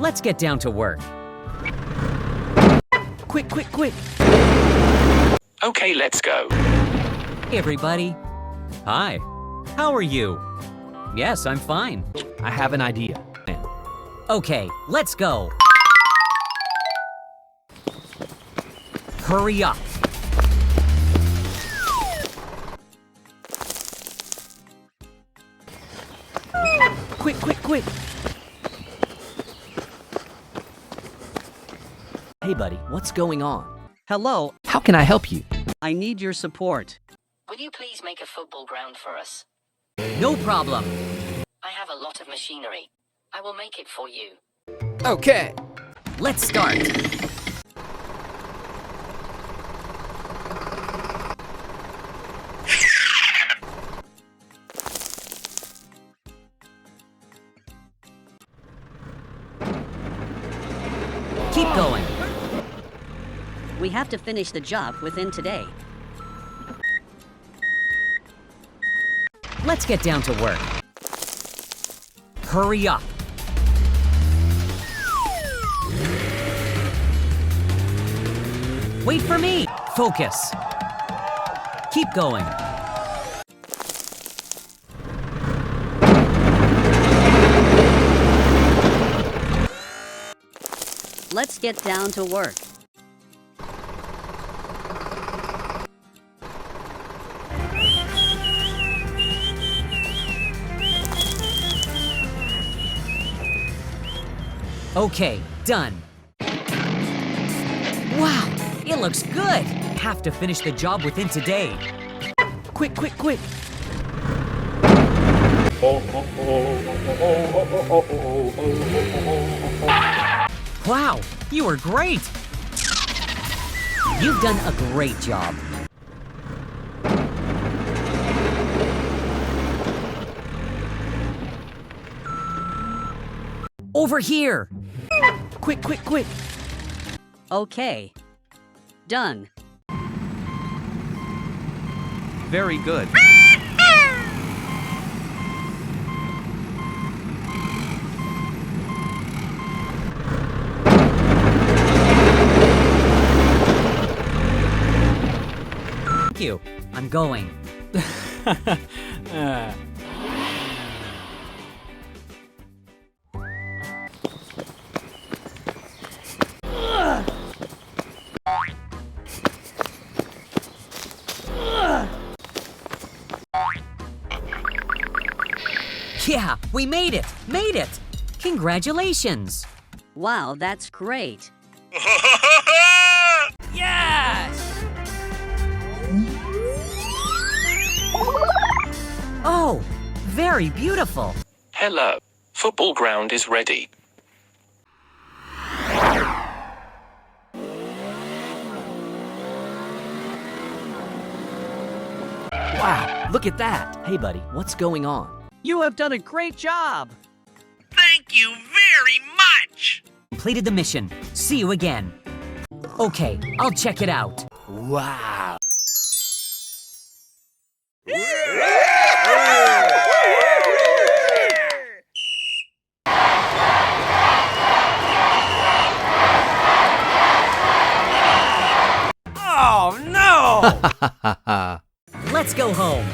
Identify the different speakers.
Speaker 1: Let's get down to work. Quick, quick, quick.
Speaker 2: Okay, let's go.
Speaker 1: Hey, everybody. Hi. How are you? Yes, I'm fine.
Speaker 3: I have an idea.
Speaker 1: Okay, let's go. Hurry up. Quick, quick, quick.
Speaker 3: Hey, buddy, what's going on?
Speaker 4: Hello,
Speaker 3: How can I help you?
Speaker 4: I need your support.
Speaker 5: Will you please make a football ground for us?
Speaker 1: No problem.
Speaker 5: I have a lot of machinery. I will make it for you.
Speaker 3: Okay.
Speaker 1: Let's start. Keep going.
Speaker 6: We have to finish the job within today.
Speaker 1: Let's get down to work. Hurry up. Wait for me. Focus. Keep going.
Speaker 6: Let's get down to work.
Speaker 1: Okay, done. Wow, it looks good. Have to finish the job within today. Quick, quick, quick. Wow, you were great. You've done a great job. Over here. Quick, quick, quick.
Speaker 6: Okay. Done.
Speaker 3: Very good.
Speaker 1: Thank you. I'm going. Yeah, we made it! Made it! Congratulations!
Speaker 6: Wow, that's great.
Speaker 1: Yes! Oh, very beautiful.
Speaker 2: Hello. Football ground is ready.
Speaker 3: Wow, look at that. Hey, buddy, what's going on?
Speaker 4: You have done a great job.
Speaker 7: Thank you very much!
Speaker 1: Completed the mission. See you again. Okay, I'll check it out.
Speaker 3: Wow.
Speaker 7: Oh no!
Speaker 1: Let's go home.